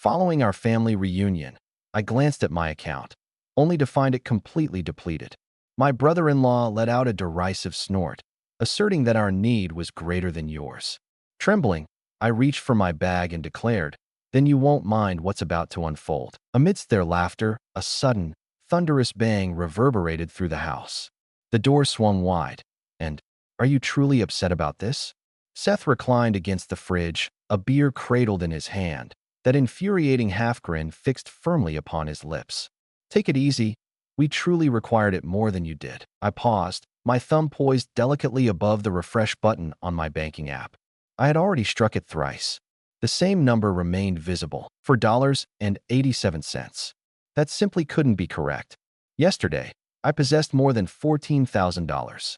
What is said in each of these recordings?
Following our family reunion, I glanced at my account, only to find it completely depleted. My brother-in-law let out a derisive snort, asserting that our need was greater than yours. Trembling, I reached for my bag and declared, "Then you won't mind what's about to unfold." Amidst their laughter, a sudden, thunderous bang reverberated through the house. The door swung wide, and, "Are you truly upset about this?" Seth reclined against the fridge, a beer cradled in his hand, that infuriating half-grin fixed firmly upon his lips. "Take it easy. We truly required it more than you did." I paused, my thumb poised delicately above the refresh button on my banking app. I had already struck it thrice. The same number remained visible, $4.87. That simply couldn't be correct. Yesterday, I possessed more than $14,000.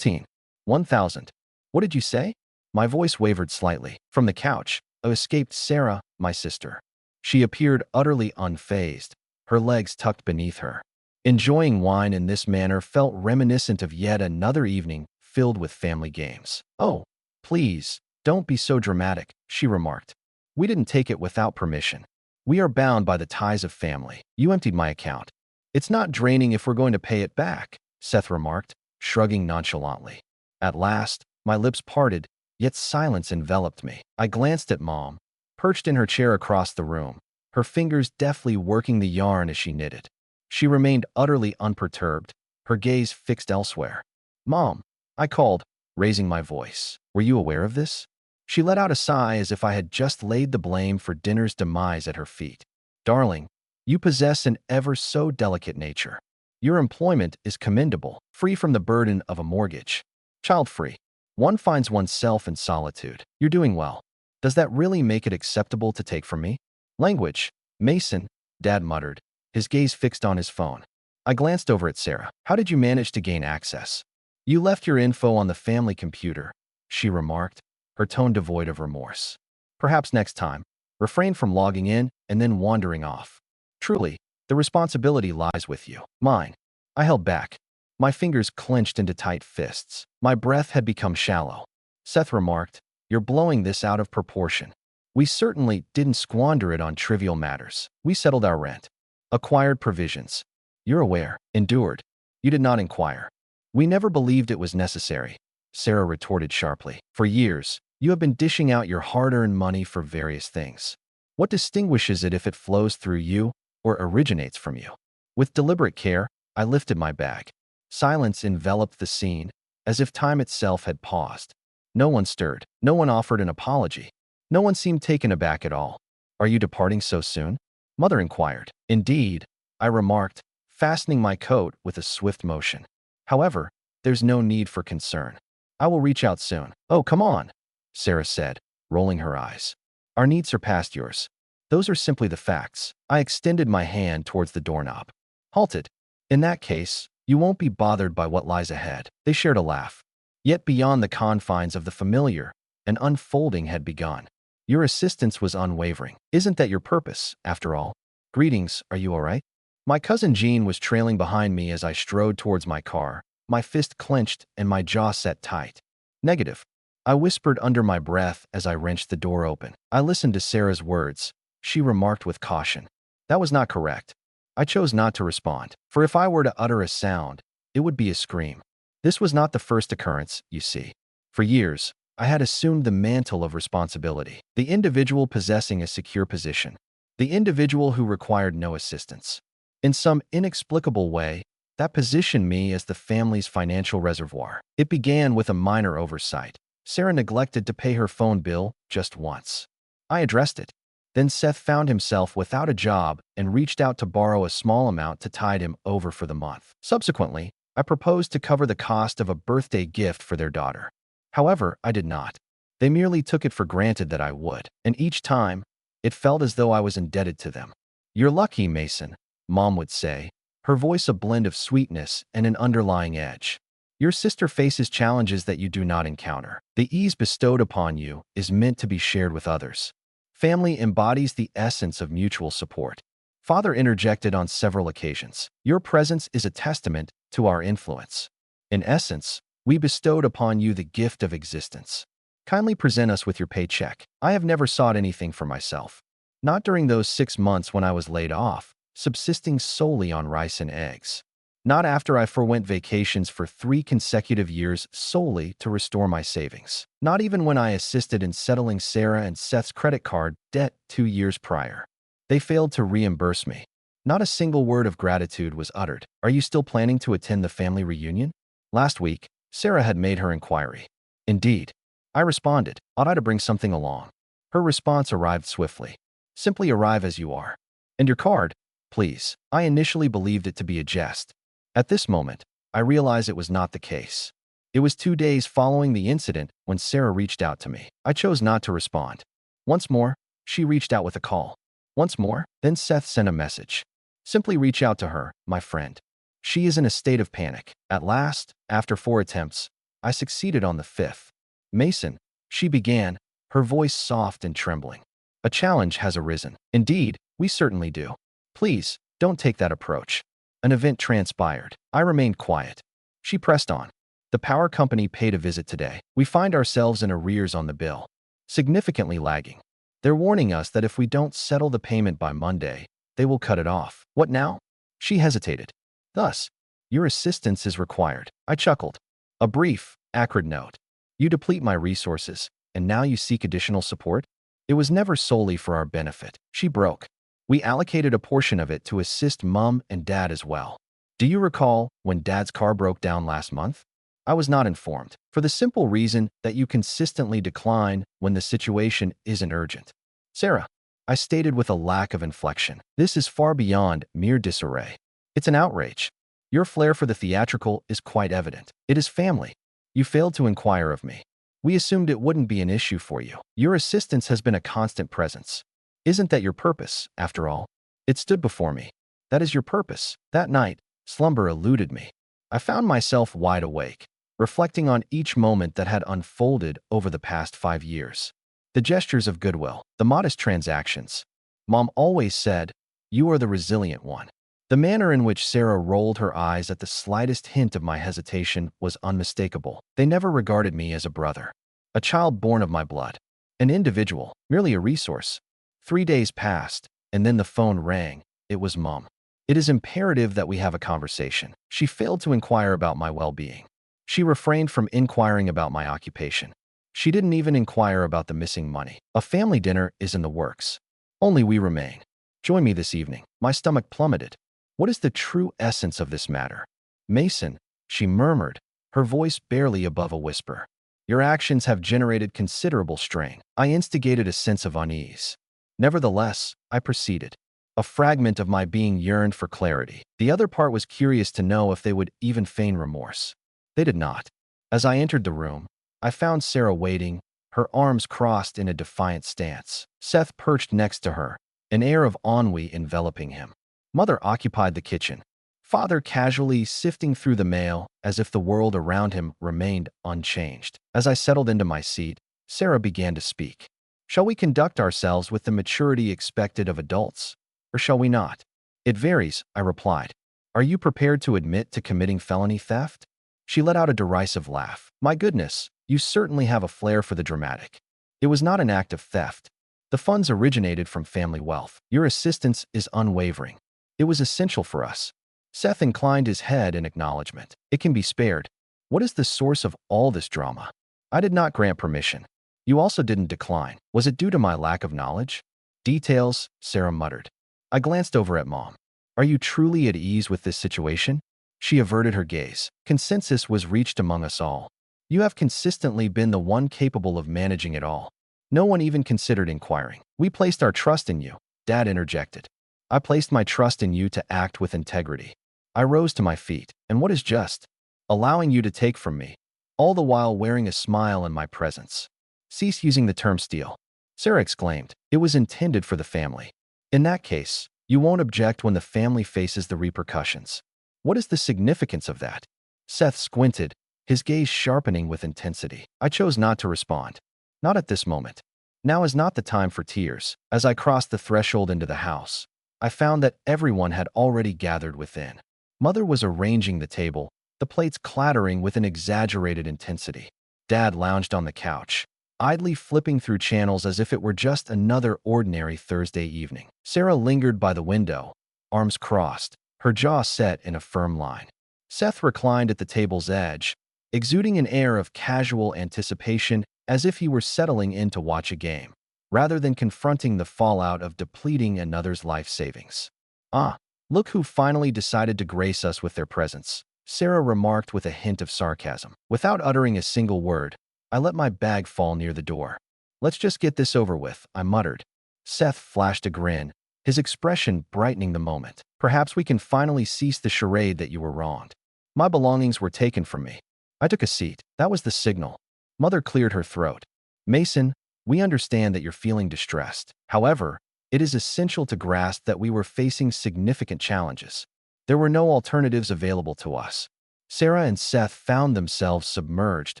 1,000. What did you say? My voice wavered slightly. From the couch, escaped Sarah, my sister. She appeared utterly unfazed, her legs tucked beneath her. Enjoying wine in this manner felt reminiscent of yet another evening filled with family games. "Oh, please, don't be so dramatic," she remarked. "We didn't take it without permission. We are bound by the ties of family." "You emptied my account. It's not draining if we're going to pay it back," Seth remarked, shrugging nonchalantly. At last, my lips parted, yet silence enveloped me. I glanced at Mom, perched in her chair across the room, her fingers deftly working the yarn as she knitted. She remained utterly unperturbed, her gaze fixed elsewhere. "Mom," I called, raising my voice. "Were you aware of this?" She let out a sigh as if I had just laid the blame for dinner's demise at her feet. "Darling, you possess an ever so delicate nature. Your employment is commendable, free from the burden of a mortgage. Child-free. One finds oneself in solitude. You're doing well. Does that really make it acceptable to take from me?" "Language, Mason," Dad muttered, his gaze fixed on his phone. I glanced over at Sarah. "How did you manage to gain access?" "You left your info on the family computer," she remarked, her tone devoid of remorse. "Perhaps next time, refrain from logging in and then wandering off. Truly, the responsibility lies with you. Mine." I held back, my fingers clenched into tight fists. My breath had become shallow. Seth remarked, "You're blowing this out of proportion." "We certainly didn't squander it on trivial matters. We settled our rent, acquired provisions. You're aware, endured. You did not inquire." "We never believed it was necessary," Sarah retorted sharply. "For years, you have been dishing out your hard-earned money for various things. What distinguishes it if it flows through you or originates from you?" With deliberate care, I lifted my bag. Silence enveloped the scene, as if time itself had paused. No one stirred. No one offered an apology. No one seemed taken aback at all. "Are you departing so soon?" Mother inquired. "Indeed," I remarked, fastening my coat with a swift motion. "However, there's no need for concern. I will reach out soon." "Oh, come on," Sarah said, rolling her eyes. "Our needs surpassed yours. Those are simply the facts." I extended my hand towards the doorknob. Halted. "In that case, you won't be bothered by what lies ahead." They shared a laugh. Yet beyond the confines of the familiar, an unfolding had begun. Your assistance was unwavering. Isn't that your purpose, after all? "Greetings, are you all right?" My cousin Jean was trailing behind me as I strode towards my car, my fist clenched and my jaw set tight. "Negative," I whispered under my breath as I wrenched the door open. I listened to Sarah's words. She remarked with caution. That was not correct. I chose not to respond, for if I were to utter a sound, it would be a scream. This was not the first occurrence, you see. For years, I had assumed the mantle of responsibility, the individual possessing a secure position, the individual who required no assistance. In some inexplicable way, that positioned me as the family's financial reservoir. It began with a minor oversight. Sarah neglected to pay her phone bill just once. I addressed it. Then Seth found himself without a job and reached out to borrow a small amount to tide him over for the month. Subsequently, I proposed to cover the cost of a birthday gift for their daughter. However, I did not. They merely took it for granted that I would, and each time, it felt as though I was indebted to them. "You're lucky, Mason," Mom would say, her voice a blend of sweetness and an underlying edge. "Your sister faces challenges that you do not encounter. The ease bestowed upon you is meant to be shared with others." Family embodies the essence of mutual support. Father interjected on several occasions. "Your presence is a testament to our influence. In essence, we bestowed upon you the gift of existence. Kindly present us with your paycheck. I have never sought anything for myself." Not during those 6 months when I was laid off, subsisting solely on rice and eggs. Not after I forwent vacations for 3 consecutive years solely to restore my savings. Not even when I assisted in settling Sarah and Seth's credit card debt 2 years prior. They failed to reimburse me. Not a single word of gratitude was uttered. Are you still planning to attend the family reunion? Last week, Sarah had made her inquiry. Indeed. I responded, ought I to bring something along? Her response arrived swiftly. Simply arrive as you are. And your card, please. I initially believed it to be a jest. At this moment, I realized it was not the case. It was 2 days following the incident when Sarah reached out to me. I chose not to respond. Once more, she reached out with a call. Once more, then Seth sent a message. Simply reach out to her, my friend. She is in a state of panic. At last, after 4 attempts, I succeeded on the 5th. Mason, she began, her voice soft and trembling. A challenge has arisen. Indeed, we certainly do. Please, don't take that approach. An event transpired. I remained quiet. She pressed on. The power company paid a visit today. We find ourselves in arrears on the bill, significantly lagging. They're warning us that if we don't settle the payment by Monday, they will cut it off. What now? She hesitated. Thus, your assistance is required. I chuckled. A brief, acrid note. You deplete my resources, and now you seek additional support? It was never solely for our benefit. She broke. We allocated a portion of it to assist Mom and Dad as well. Do you recall when Dad's car broke down last month? I was not informed, for the simple reason that you consistently decline when the situation isn't urgent. Sarah, I stated with a lack of inflection, this is far beyond mere disarray. It's an outrage. Your flair for the theatrical is quite evident. It is family. You failed to inquire of me. We assumed it wouldn't be an issue for you. Your assistance has been a constant presence. Isn't that your purpose, after all? It stood before me. That is your purpose. That night, slumber eluded me. I found myself wide awake, reflecting on each moment that had unfolded over the past 5 years. The gestures of goodwill, the modest transactions. Mom always said, you are the resilient one. The manner in which Sarah rolled her eyes at the slightest hint of my hesitation was unmistakable. They never regarded me as a brother, a child born of my blood, an individual, merely a resource. 3 days passed, and then the phone rang. It was Mom. It is imperative that we have a conversation. She failed to inquire about my well-being. She refrained from inquiring about my occupation. She didn't even inquire about the missing money. A family dinner is in the works. Only we remain. Join me this evening. My stomach plummeted. What is the true essence of this matter? Mason, she murmured, her voice barely above a whisper. Your actions have generated considerable strain. I instigated a sense of unease. Nevertheless, I proceeded. A fragment of my being yearned for clarity. The other part was curious to know if they would even feign remorse. They did not. As I entered the room, I found Sarah waiting, her arms crossed in a defiant stance. Seth perched next to her, an air of ennui enveloping him. Mother occupied the kitchen, Father casually sifting through the mail as if the world around him remained unchanged. As I settled into my seat, Sarah began to speak. Shall we conduct ourselves with the maturity expected of adults, or shall we not? It varies, I replied. Are you prepared to admit to committing felony theft? She let out a derisive laugh. My goodness, you certainly have a flair for the dramatic. It was not an act of theft. The funds originated from family wealth. Your assistance is unwavering. It was essential for us. Seth inclined his head in acknowledgement. It can be spared. What is the source of all this drama? I did not grant permission. You also didn't decline. Was it due to my lack of knowledge? Details, Sarah muttered. I glanced over at Mom. Are you truly at ease with this situation? She averted her gaze. Consensus was reached among us all. You have consistently been the one capable of managing it all. No one even considered inquiring. We placed our trust in you, Dad interjected. I placed my trust in you to act with integrity. I rose to my feet, and what is just? Allowing you to take from me, all the while wearing a smile in my presence. Cease using the term steal, Sarah exclaimed. It was intended for the family. In that case, you won't object when the family faces the repercussions. What is the significance of that? Seth squinted, his gaze sharpening with intensity. I chose not to respond. Not at this moment. Now is not the time for tears. As I crossed the threshold into the house, I found that everyone had already gathered within. Mother was arranging the table, the plates clattering with an exaggerated intensity. Dad lounged on the couch, idly flipping through channels as if it were just another ordinary Thursday evening. Sarah lingered by the window, arms crossed, her jaw set in a firm line. Seth reclined at the table's edge, exuding an air of casual anticipation as if he were settling in to watch a game, rather than confronting the fallout of depleting another's life savings. "Ah, look who finally decided to grace us with their presence," Sarah remarked with a hint of sarcasm. Without uttering a single word, I let my bag fall near the door. "Let's just get this over with," I muttered. Seth flashed a grin, his expression brightening the moment. "Perhaps we can finally cease the charade that you were wronged." My belongings were taken from me. I took a seat. That was the signal. Mother cleared her throat. "Mason, we understand that you're feeling distressed. However, it is essential to grasp that we were facing significant challenges. There were no alternatives available to us." Sarah and Seth found themselves submerged,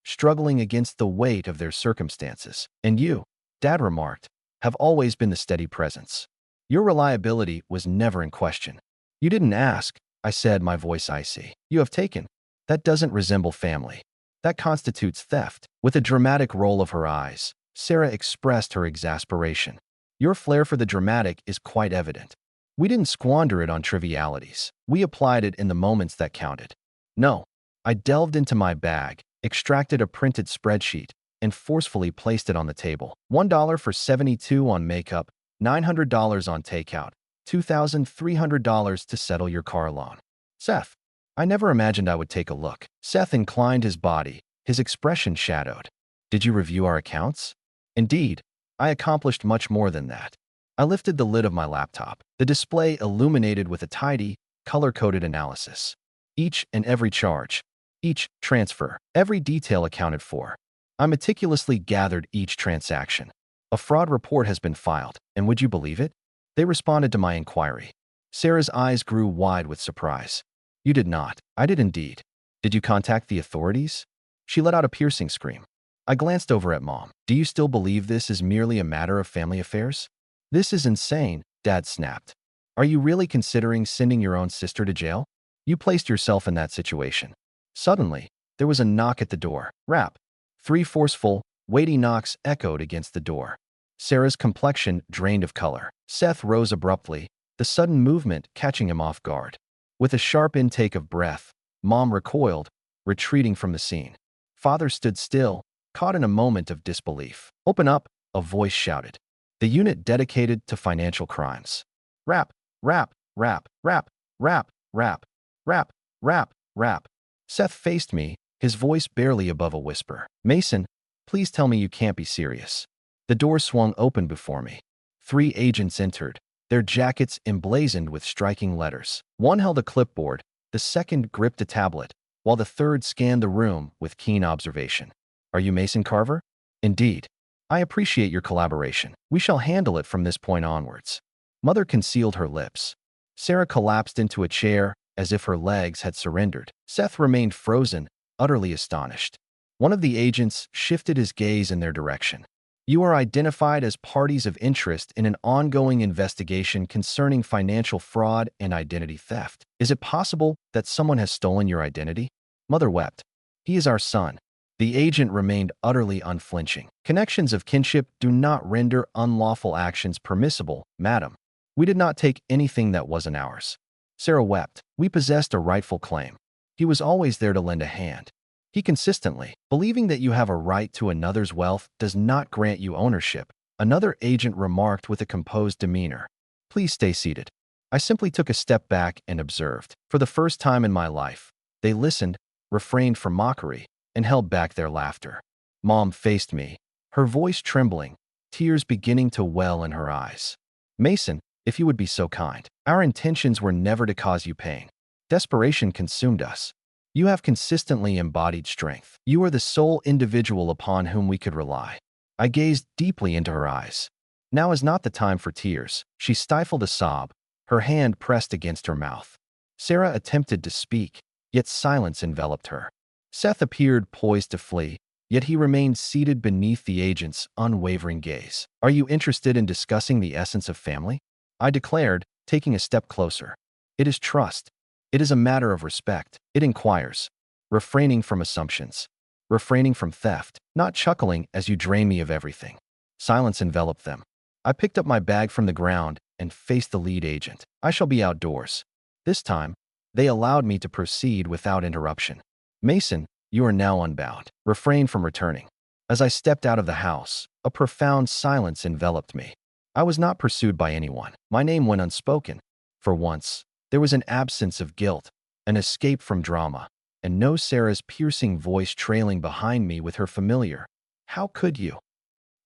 struggling against the weight of their circumstances. "And you," Dad remarked, "have always been the steady presence. Your reliability was never in question." "You didn't ask," I said, my voice icy. "You have taken. That doesn't resemble family. That constitutes theft." With a dramatic roll of her eyes, Sarah expressed her exasperation. "Your flair for the dramatic is quite evident. We didn't squander it on trivialities. We applied it in the moments that counted." "No." I delved into my bag, extracted a printed spreadsheet, and forcefully placed it on the table. $1 for 72 on makeup, $900 on takeout, $2,300 to settle your car loan. "Seth." I never imagined I would take a look. Seth inclined his body, his expression shadowed. "Did you review our accounts?" Indeed, I accomplished much more than that. I lifted the lid of my laptop, the display illuminated with a tidy, color-coded analysis. Each and every charge, each transfer, every detail accounted for. I meticulously gathered each transaction. "A fraud report has been filed, and would you believe it?" They responded to my inquiry. Sarah's eyes grew wide with surprise. "You did not." "I did indeed." "Did you contact the authorities?" She let out a piercing scream. I glanced over at Mom. "Do you still believe this is merely a matter of family affairs?" "This is insane," Dad snapped. "Are you really considering sending your own sister to jail? You placed yourself in that situation." Suddenly, there was a knock at the door. Rap. 3 forceful, weighty knocks echoed against the door. Sarah's complexion drained of color. Seth rose abruptly, the sudden movement catching him off guard. With a sharp intake of breath, Mom recoiled, retreating from the scene. Father stood still, caught in a moment of disbelief. "Open up," a voice shouted. "The unit dedicated to financial crimes." Rap, rap, rap, rap, rap, rap, rap, rap, rap. Seth faced me, his voice barely above a whisper. "Mason, please tell me you can't be serious." The door swung open before me. 3 agents entered, their jackets emblazoned with striking letters. One held a clipboard, the second gripped a tablet, while the third scanned the room with keen observation. "Are you Mason Carver?" "Indeed. I appreciate your collaboration. We shall handle it from this point onwards." Mother concealed her lips. Sarah collapsed into a chair as if her legs had surrendered. Seth remained frozen, utterly astonished. One of the agents shifted his gaze in their direction. "You are identified as parties of interest in an ongoing investigation concerning financial fraud and identity theft. Is it possible that someone has stolen your identity?" Mother wept. "He is our son." The agent remained utterly unflinching. "Connections of kinship do not render unlawful actions permissible, madam. We did not take anything that wasn't ours." Sarah wept. "We possessed a rightful claim. He was always there to lend a hand. He consistently, believing that you have a right to another's wealth does not grant you ownership," another agent remarked with a composed demeanor. "Please stay seated." I simply took a step back and observed. For the first time in my life, they listened, refrained from mockery, and held back their laughter. Mom faced me, her voice trembling, tears beginning to well in her eyes. "Mason, if you would be so kind. Our intentions were never to cause you pain. Desperation consumed us. You have consistently embodied strength. You are the sole individual upon whom we could rely." I gazed deeply into her eyes. "Now is not the time for tears." She stifled a sob, her hand pressed against her mouth. Sarah attempted to speak, yet silence enveloped her. Seth appeared poised to flee, yet he remained seated beneath the agent's unwavering gaze. "Are you interested in discussing the essence of family?" I declared, taking a step closer. "It is trust. It is a matter of respect." It inquires, refraining from assumptions, refraining from theft. not chuckling as you drain me of everything. Silence enveloped them. I picked up my bag from the ground and faced the lead agent. I shall be outdoors. This time, they allowed me to proceed without interruption. Mason, you are now unbound. Refrain from returning. As I stepped out of the house, a profound silence enveloped me. I was not pursued by anyone. My name went unspoken. For once, there was an absence of guilt, an escape from drama, and no Sarah's piercing voice trailing behind me with her familiar, "How could you?"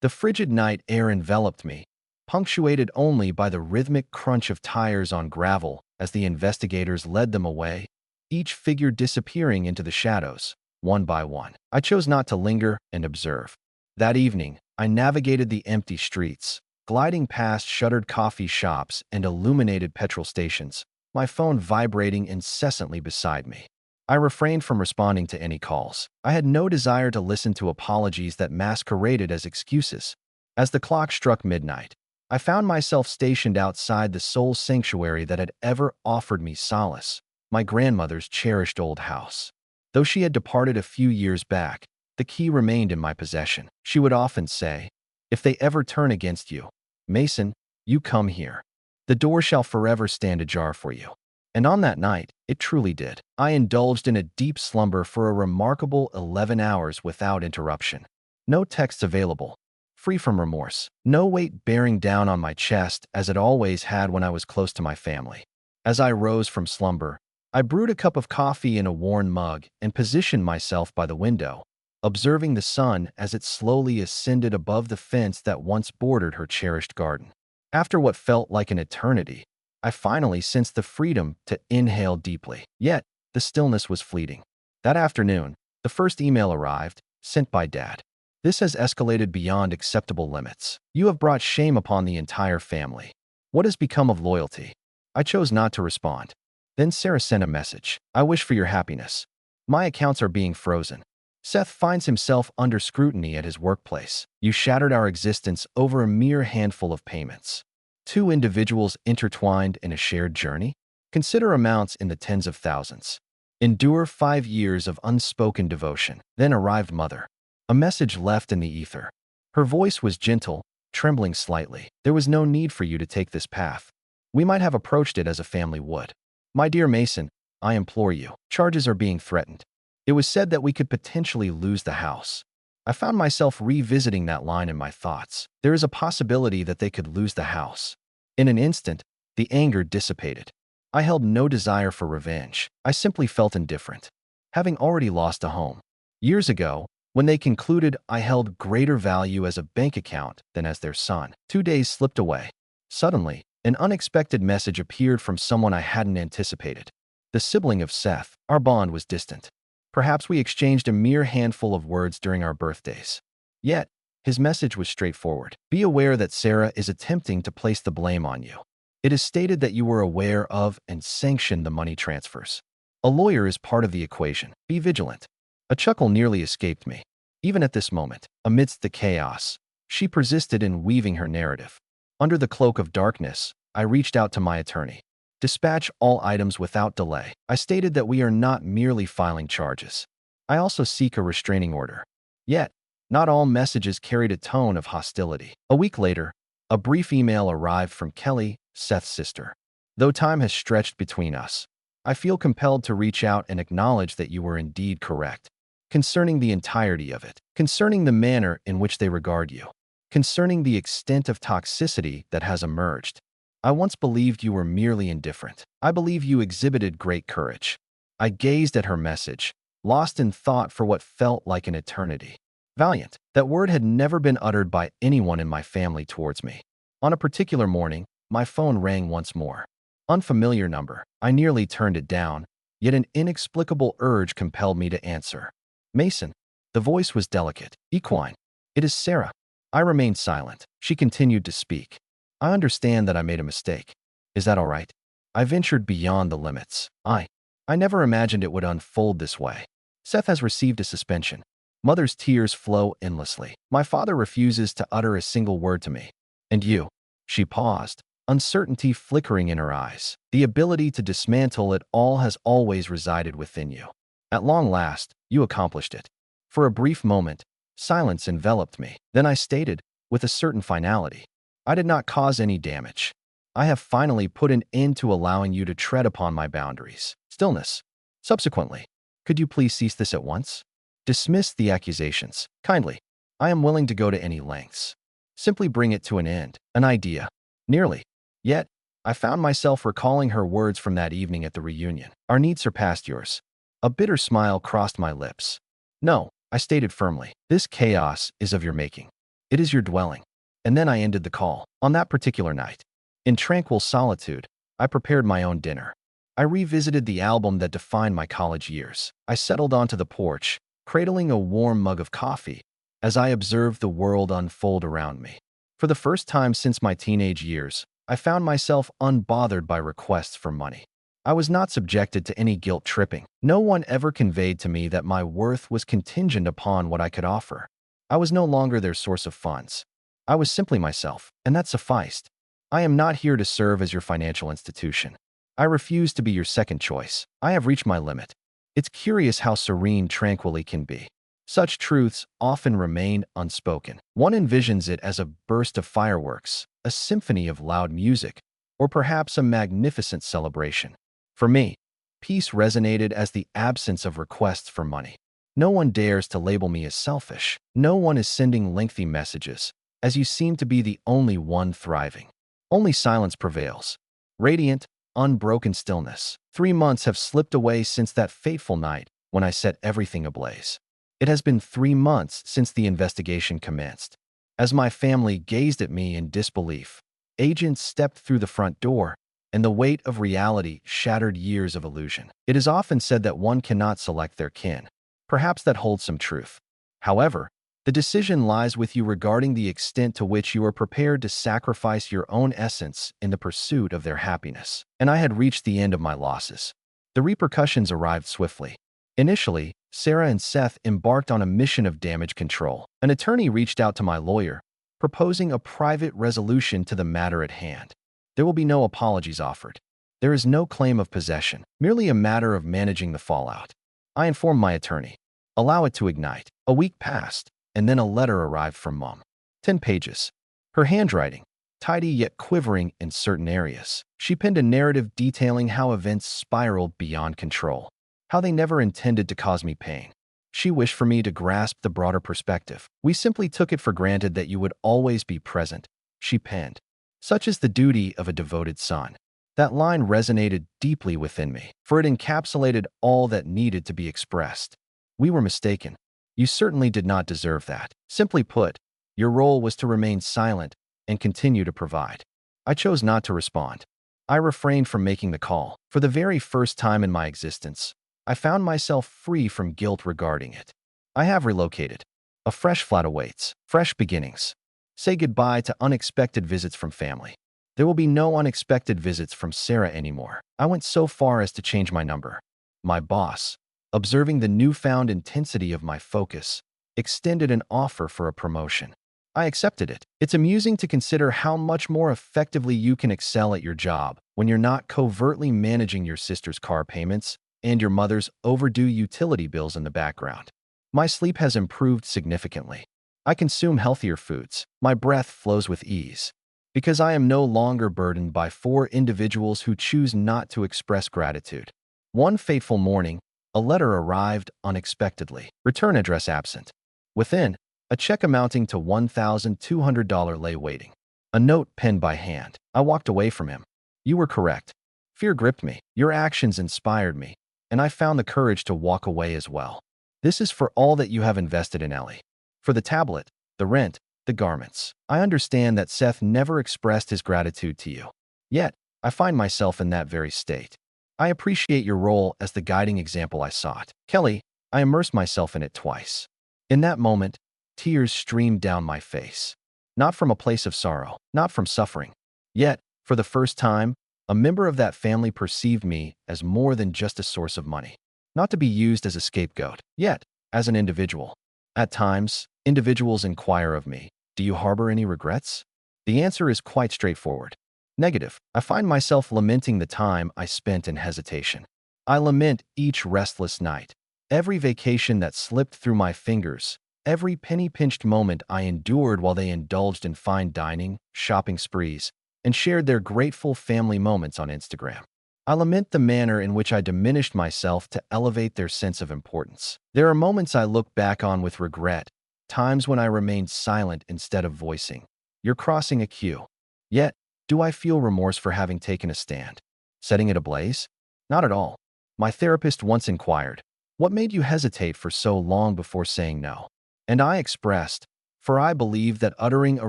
The frigid night air enveloped me, punctuated only by the rhythmic crunch of tires on gravel as the investigators led them away, each figure disappearing into the shadows, one by one. I chose not to linger and observe. That evening, I navigated the empty streets, gliding past shuttered coffee shops and illuminated petrol stations, my phone vibrating incessantly beside me. I refrained from responding to any calls. I had no desire to listen to apologies that masqueraded as excuses. As the clock struck midnight, I found myself stationed outside the sole sanctuary that had ever offered me solace, my grandmother's cherished old house. Though she had departed a few years back, the key remained in my possession. She would often say, "If they ever turn against you, Mason, you come here. The door shall forever stand ajar for you." And on that night, it truly did. I indulged in a deep slumber for a remarkable 11 hours without interruption. No texts available. Free from remorse. No weight bearing down on my chest as it always had when I was close to my family. As I rose from slumber, I brewed a cup of coffee in a worn mug and positioned myself by the window, observing the sun as it slowly ascended above the fence that once bordered her cherished garden. After what felt like an eternity, I finally sensed the freedom to inhale deeply. Yet, the stillness was fleeting. That afternoon, the first email arrived, sent by Dad. "This has escalated beyond acceptable limits. You have brought shame upon the entire family. What has become of loyalty?" I chose not to respond. Then Sarah sent a message. "I wish for your happiness. My accounts are being frozen. Seth finds himself under scrutiny at his workplace. You shattered our existence over a mere handful of payments. Two individuals intertwined in a shared journey? Consider amounts in the tens of thousands. Endure 5 years of unspoken devotion." Then arrived Mother. A message left in the ether. Her voice was gentle, trembling slightly. "There was no need for you to take this path. We might have approached it as a family would. My dear Mason, I implore you. Charges are being threatened. It was said that we could potentially lose the house." I found myself revisiting that line in my thoughts. There is a possibility that they could lose the house. In an instant, the anger dissipated. I held no desire for revenge. I simply felt indifferent. Having already lost a home. Years ago, when they concluded, I held greater value as a bank account than as their son. 2 days slipped away. Suddenly, an unexpected message appeared from someone I hadn't anticipated. The sibling of Seth. Our bond was distant. Perhaps we exchanged a mere handful of words during our birthdays. Yet, his message was straightforward. "Be aware that Sarah is attempting to place the blame on you. It is stated that you were aware of and sanctioned the money transfers. A lawyer is part of the equation. Be vigilant." A chuckle nearly escaped me. Even at this moment, amidst the chaos, she persisted in weaving her narrative. Under the cloak of darkness, I reached out to my attorney. "Dispatch all items without delay." I stated that we are not merely filing charges. I also seek a restraining order. Yet, not all messages carried a tone of hostility. A week later, a brief email arrived from Kelly, Seth's sister. "Though time has stretched between us, I feel compelled to reach out and acknowledge that you were indeed correct. Concerning the entirety of it, concerning the manner in which they regard you, concerning the extent of toxicity that has emerged. I once believed you were merely indifferent. I believe you exhibited great courage." I gazed at her message, lost in thought for what felt like an eternity. Valiant. That word had never been uttered by anyone in my family towards me. On a particular morning, my phone rang once more. Unfamiliar number. I nearly turned it down, yet an inexplicable urge compelled me to answer. "Mason." The voice was delicate, equine. "It is Sarah." I remained silent. She continued to speak. "I understand that I made a mistake. Is that all right?" I ventured beyond the limits. I never imagined it would unfold this way. Seth has received a suspension. Mother's tears flow endlessly. My father refuses to utter a single word to me. And you?" She paused, uncertainty flickering in her eyes. "The ability to dismantle it all has always resided within you. At long last, you accomplished it." For a brief moment, Silence enveloped me. Then I stated, with a certain finality, I did not cause any damage. I have finally put an end to allowing you to tread upon my boundaries. Stillness. Subsequently, could you please cease this at once? Dismiss the accusations. Kindly. I am willing to go to any lengths. Simply bring it to an end. An idea. Nearly. Yet, I found myself recalling her words from that evening at the reunion. Our needs surpassed yours. A bitter smile crossed my lips. No, I stated firmly. This chaos is of your making. It is your dwelling. And then I ended the call. On that particular night, in tranquil solitude, I prepared my own dinner. I revisited the album that defined my college years. I settled onto the porch, cradling a warm mug of coffee, as I observed the world unfold around me. For the first time since my teenage years, I found myself unbothered by requests for money. I was not subjected to any guilt-tripping. No one ever conveyed to me that my worth was contingent upon what I could offer. I was no longer their source of funds. I was simply myself, and that sufficed. I am not here to serve as your financial institution. I refuse to be your second choice. I have reached my limit. It's curious how serene tranquility can be. Such truths often remain unspoken. One envisions it as a burst of fireworks, a symphony of loud music, or perhaps a magnificent celebration. For me, peace resonated as the absence of requests for money. No one dares to label me as selfish. No one is sending lengthy messages, as you seem to be the only one thriving. Only silence prevails. Radiant, unbroken stillness. 3 months have slipped away since that fateful night when I set everything ablaze. It has been 3 months since the investigation commenced. As my family gazed at me in disbelief, agents stepped through the front door, and the weight of reality shattered years of illusion. It is often said that one cannot select their kin. Perhaps that holds some truth. However, the decision lies with you regarding the extent to which you are prepared to sacrifice your own essence in the pursuit of their happiness. And I had reached the end of my losses. The repercussions arrived swiftly. Initially, Sarah and Seth embarked on a mission of damage control. An attorney reached out to my lawyer, proposing a private resolution to the matter at hand. There will be no apologies offered. There is no claim of possession, merely a matter of managing the fallout. I informed my attorney. Allow it to ignite. A week passed, and then a letter arrived from Mom. 10 pages. Her handwriting, tidy yet quivering in certain areas. She penned a narrative detailing how events spiraled beyond control, how they never intended to cause me pain. She wished for me to grasp the broader perspective. We simply took it for granted that you would always be present, she penned. Such is the duty of a devoted son. That line resonated deeply within me, for it encapsulated all that needed to be expressed. We were mistaken. You certainly did not deserve that. Simply put, your role was to remain silent and continue to provide. I chose not to respond. I refrained from making the call. For the very first time in my existence, I found myself free from guilt regarding it. I have relocated. A fresh flat awaits. Fresh beginnings. Say goodbye to unexpected visits from family. There will be no unexpected visits from Sarah anymore. I went so far as to change my number. My boss, observing the newfound intensity of my focus, extended an offer for a promotion. I accepted it. It's amusing to consider how much more effectively you can excel at your job when you're not covertly managing your sister's car payments and your mother's overdue utility bills in the background. My sleep has improved significantly. I consume healthier foods. My breath flows with ease, because I am no longer burdened by 4 individuals who choose not to express gratitude. One fateful morning, a letter arrived unexpectedly. Return address absent. Within, a check amounting to $1,200 lay waiting. A note penned by hand. I walked away from him. You were correct. Fear gripped me. Your actions inspired me, and I found the courage to walk away as well. This is for all that you have invested in Ellie. For the tablet, the rent, the garments. I understand that Seth never expressed his gratitude to you. Yet, I find myself in that very state. I appreciate your role as the guiding example I sought. Kelly, I immersed myself in it twice. In that moment, tears streamed down my face. Not from a place of sorrow, not from suffering. Yet, for the first time, a member of that family perceived me as more than just a source of money. Not to be used as a scapegoat, yet, as an individual. At times, individuals inquire of me, do you harbor any regrets? The answer is quite straightforward. Negative. I find myself lamenting the time I spent in hesitation. I lament each restless night, every vacation that slipped through my fingers, Every penny-pinched moment I endured while they indulged in fine dining, shopping sprees, and shared their grateful family moments on Instagram. I lament the manner in which I diminished myself to elevate their sense of importance. There are moments I look back on with regret, times when I remained silent instead of voicing. You're crossing a cue. Yet, do I feel remorse for having taken a stand? Setting it ablaze? Not at all. My therapist once inquired, "What made you hesitate for so long before saying no?" And I expressed, "For I believed that uttering a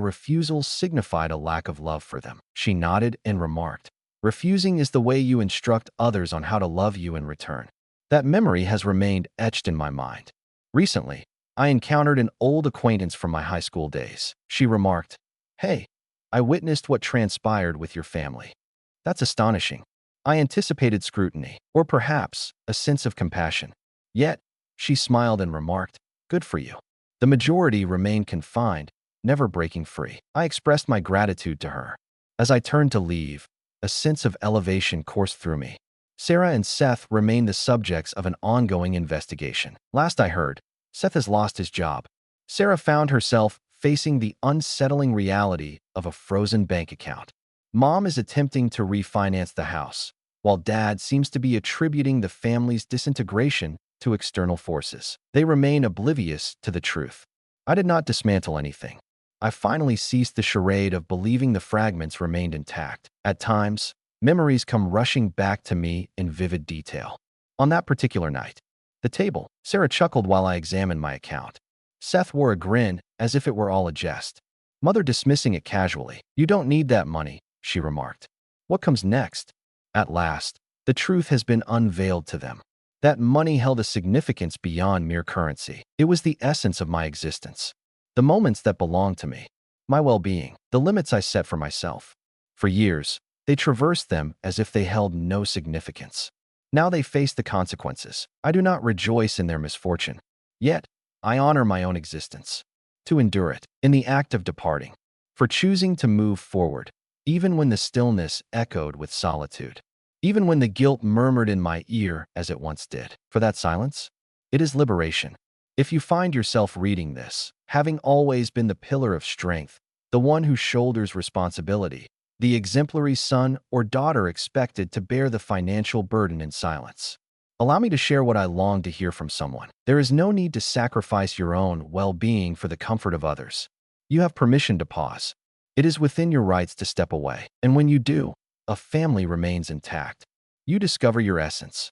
refusal signified a lack of love for them." She nodded and remarked, "Refusing is the way you instruct others on how to love you in return." That memory has remained etched in my mind. Recently, I encountered an old acquaintance from my high school days. She remarked, "Hey, I witnessed what transpired with your family. That's astonishing." I anticipated scrutiny, or perhaps a sense of compassion. Yet, she smiled and remarked, "Good for you." The majority remained confined, never breaking free. I expressed my gratitude to her. As I turned to leave, a sense of elevation coursed through me. Sarah and Seth remain the subjects of an ongoing investigation. Last I heard, Seth has lost his job. Sarah found herself facing the unsettling reality of a frozen bank account. Mom is attempting to refinance the house, while Dad seems to be attributing the family's disintegration to external forces. They remain oblivious to the truth. I did not dismantle anything. I finally ceased the charade of believing the fragments remained intact. At times, memories come rushing back to me in vivid detail. On that particular night, the table, Sarah chuckled while I examined my account. Seth wore a grin as if it were all a jest. Mother dismissing it casually. "You don't need that money," she remarked. What comes next? At last, the truth has been unveiled to them. That money held a significance beyond mere currency. It was the essence of my existence. The moments that belonged to me. My well-being. The limits I set for myself. For years, they traversed them as if they held no significance. Now they face the consequences. I do not rejoice in their misfortune. Yet, I honor my own existence. To endure it, in the act of departing. For choosing to move forward, even when the stillness echoed with solitude. Even when the guilt murmured in my ear as it once did. For that silence? It is liberation. If you find yourself reading this, having always been the pillar of strength, the one who shoulders responsibility, the exemplary son or daughter expected to bear the financial burden in silence, allow me to share what I long to hear from someone. There is no need to sacrifice your own well-being for the comfort of others. You have permission to pause. It is within your rights to step away. And when you do, a family remains intact. You discover your essence.